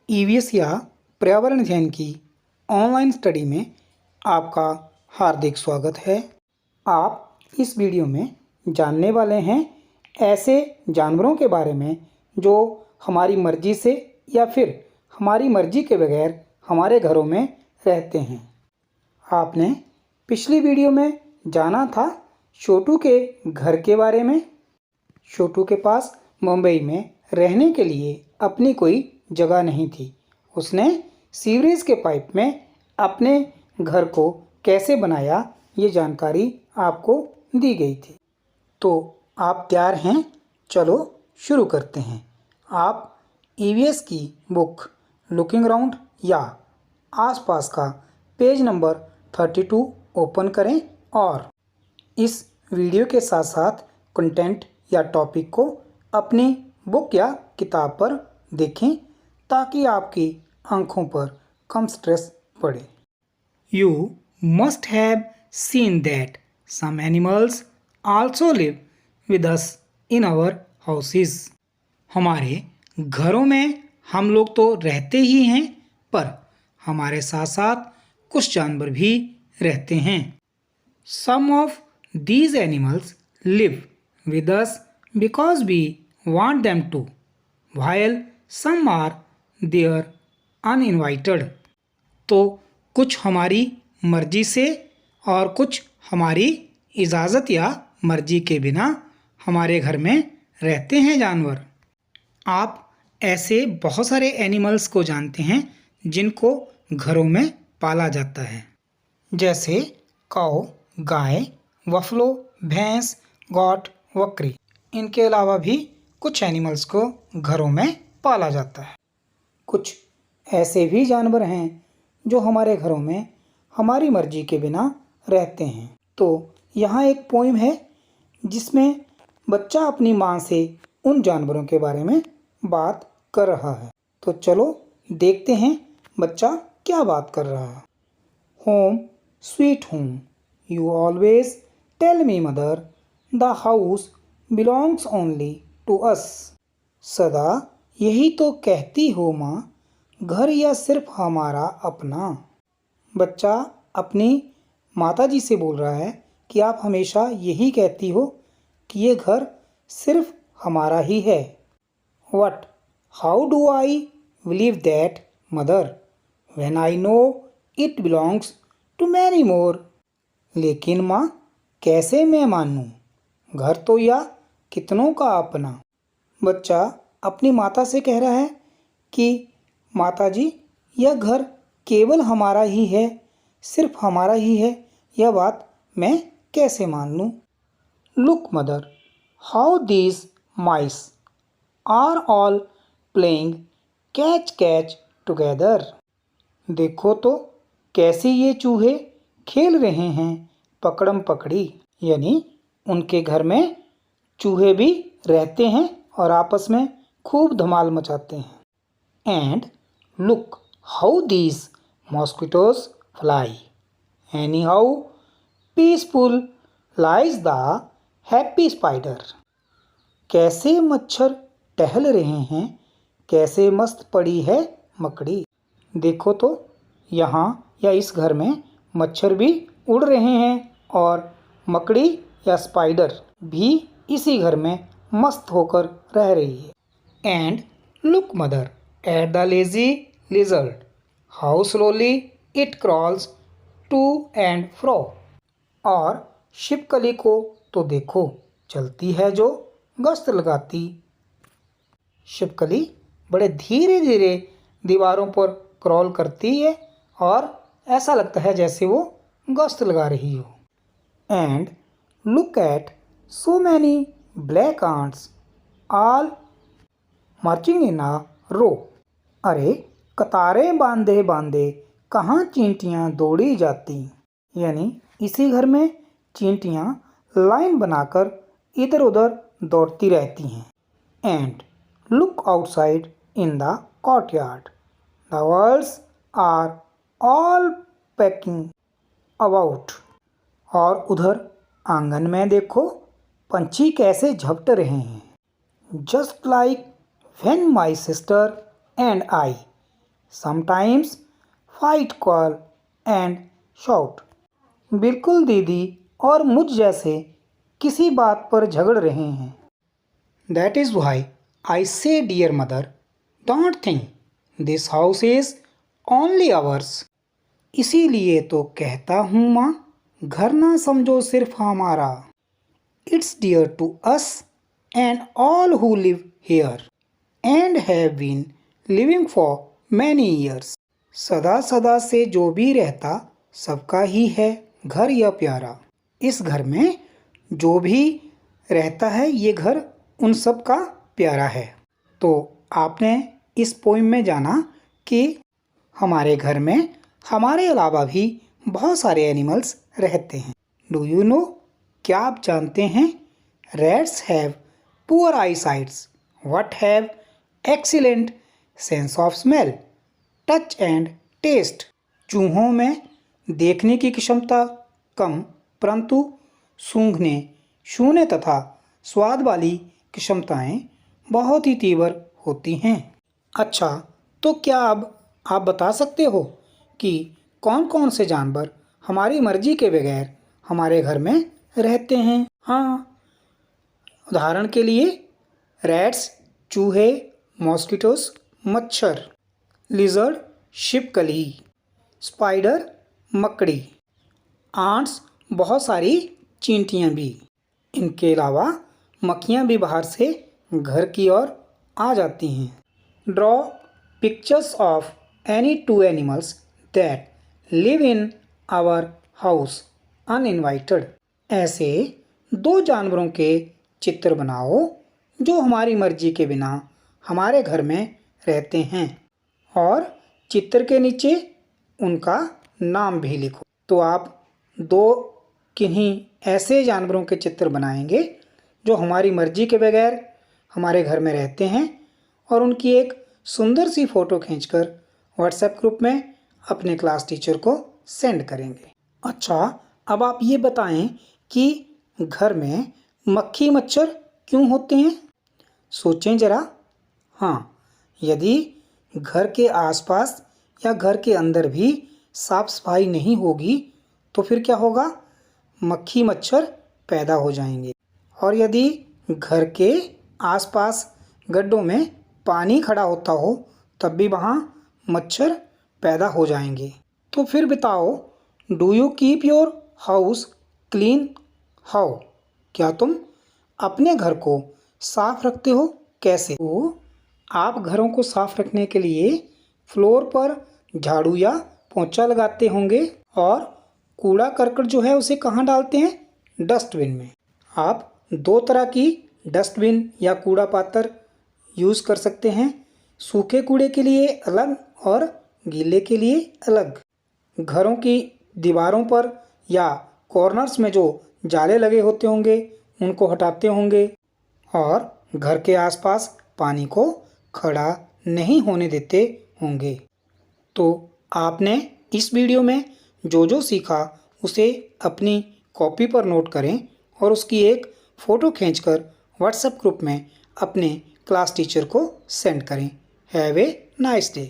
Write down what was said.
EVS या पर्यावरण अध्ययन की ऑनलाइन स्टडी में आपका हार्दिक स्वागत है। आप इस वीडियो में जानने वाले हैं ऐसे जानवरों के बारे में जो हमारी मर्जी से या फिर हमारी मर्जी के बगैर हमारे घरों में रहते हैं। आपने पिछली वीडियो में जाना था छोटू के घर के बारे में। छोटू के पास मुंबई में रहने के लिए अपनी कोई जगह नहीं थी। उसने सीवरेज के पाइप में अपने घर को कैसे बनाया ये जानकारी आपको दी गई थी। तो आप तैयार हैं? चलो शुरू करते हैं। आप ईवीएस की बुक लुकिंग अराउंड या आसपास का पेज नंबर 32 ओपन करें और इस वीडियो के साथ साथ कंटेंट या टॉपिक को अपनी बुक या किताब पर देखें ताकि आपकी आंखों पर कम स्ट्रेस पड़े। You must have seen that some animals also live with us in our houses. हमारे घरों में हम लोग तो रहते ही हैं, पर हमारे साथ साथ कुछ जानवर भी रहते हैं। Some of these animals live with us because we want them to, while some are there uninvited. तो कुछ हमारी मर्जी से और कुछ हमारी इजाज़त या मर्जी के बिना हमारे घर में रहते हैं जानवर। आप ऐसे बहुत सारे एनिमल्स को जानते हैं जिनको घरों में पाला जाता है, जैसे काऊ, गाय, बफलो, भैंस, गॉट, बकरी। इनके अलावा भी कुछ एनिमल्स को घरों में पाला जाता है। कुछ ऐसे भी जानवर हैं जो हमारे घरों में हमारी मर्जी के बिना रहते हैं। तो यहाँ एक पोइम है जिसमें बच्चा अपनी माँ से उन जानवरों के बारे में बात कर रहा है। तो चलो देखते हैं बच्चा क्या बात कर रहा है। Home sweet home, you always tell me mother, the house belongs only to us. सदा यही तो कहती हो माँ, घर या सिर्फ हमारा अपना। बच्चा अपनी माताजी से बोल रहा है कि आप हमेशा यही कहती हो कि ये घर सिर्फ हमारा ही है। What? How do I believe that, mother, when I know it belongs to many more? लेकिन माँ, कैसे मैं मानूं? घर तो या कितनों का अपना। बच्चा अपनी माता से कह रहा है कि माताजी, यह घर केवल हमारा ही है, सिर्फ हमारा ही है, यह बात मैं कैसे मान लूँ? Look mother, how these mice are all playing catch catch together. देखो तो कैसे ये चूहे खेल रहे हैं पकड़म पकड़ी। यानी उनके घर में चूहे भी रहते हैं और आपस में खूब धमाल मचाते हैं। And look how these mosquitoes fly, any how peaceful lies the happy spider. कैसे मच्छर टहल रहे हैं, कैसे मस्त पड़ी है मकड़ी। देखो तो यहाँ या इस घर में मच्छर भी उड़ रहे हैं और मकड़ी या स्पाइडर भी इसी घर में मस्त होकर रह रही है। And look mother at the lazy lizard, how slowly it crawls to and fro. और छिपकली को तो देखो, चलती है जो गश्त लगाती। छिपकली बड़े धीरे धीरे दीवारों पर क्रॉल करती है और ऐसा लगता है जैसे वो गश्त लगा रही हो। And look at so many black ants all marching in a row. अरे कतारें बांधे बांधे कहाँ चींटियाँ दौड़ी जाती। यानी इसी घर में चींटियाँ लाइन बनाकर इधर उधर दौड़ती रहती हैं। And look outside in the courtyard, the birds are all pecking about. और उधर आंगन में देखो पंछी कैसे झपट रहे हैं। Just like when my sister and I sometimes fight, call and shout. बिल्कुल दीदी और मुझ जैसे किसी बात पर झगड़ रहे हैं। That is why I say dear mother, don't think this house is only ours. इसीलिए तो कहता हूँ माँ, घर ना समझो सिर्फ हमारा। It's dear to us and all who live here and have been living for many years. सदा सदा से जो भी रहता सबका ही है घर यह प्यारा। इस घर में जो भी रहता है ये घर उन सब का प्यारा है। तो आपने इस पोइम में जाना कि हमारे घर में हमारे अलावा भी बहुत सारे एनिमल्स रहते हैं। डू यू नो, क्या आप जानते हैं? Rats have poor eye sights what have excellent sense of smell, touch and taste. चूहों में देखने की क्षमता कम परंतु सूंघने, छूने तथा स्वाद वाली क्षमताएं बहुत ही तीव्र होती हैं। अच्छा, तो क्या अब आप बता सकते हो कि कौन कौन से जानवर हमारी मर्जी के बगैर हमारे घर में रहते हैं? हाँ, उदाहरण के लिए रैट्स चूहे, मॉस्किटोस मच्छर, लिजर्ड छिपकली, स्पाइडर मकड़ी, आंट्स बहुत सारी चींटियाँ भी। इनके अलावा मक्खियाँ भी बाहर से घर की ओर आ जाती हैं। Draw pictures of any two animals that live in our house uninvited. ऐसे दो जानवरों के चित्र बनाओ जो हमारी मर्जी के बिना हमारे घर में रहते हैं और चित्र के नीचे उनका नाम भी लिखो। तो आप दो किन्हीं ऐसे जानवरों के चित्र बनाएंगे जो हमारी मर्जी के बगैर हमारे घर में रहते हैं और उनकी एक सुंदर सी फ़ोटो खींचकर व्हाट्सएप ग्रुप में अपने क्लास टीचर को सेंड करेंगे। अच्छा, अब आप ये बताएं कि घर में मक्खी मच्छर क्यों होते हैं? सोचें ज़रा। हाँ, यदि घर के आसपास या घर के अंदर भी साफ सफाई नहीं होगी तो फिर क्या होगा? मक्खी मच्छर पैदा हो जाएंगे। और यदि घर के आसपास गड्ढों में पानी खड़ा होता हो तब भी वहाँ मच्छर पैदा हो जाएंगे। तो फिर बताओ, do you keep your house clean? How? क्या तुम अपने घर को साफ रखते हो? कैसे? तो आप घरों को साफ रखने के लिए फ्लोर पर झाड़ू या पोंछा लगाते होंगे और कूड़ा करकट जो है उसे कहाँ डालते हैं? डस्टबिन में। आप दो तरह की डस्टबिन या कूड़ा पात्र यूज़ कर सकते हैं, सूखे कूड़े के लिए अलग और गीले के लिए अलग। घरों की दीवारों पर या कॉर्नर्स में जो जाले लगे होते होंगे उनको हटाते होंगे और घर के आसपास पानी को खड़ा नहीं होने देते होंगे। तो आपने इस वीडियो में जो जो सीखा उसे अपनी कॉपी पर नोट करें और उसकी एक फ़ोटो खींचकर व्हाट्सएप ग्रुप में अपने क्लास टीचर को सेंड करें। Have a nice day.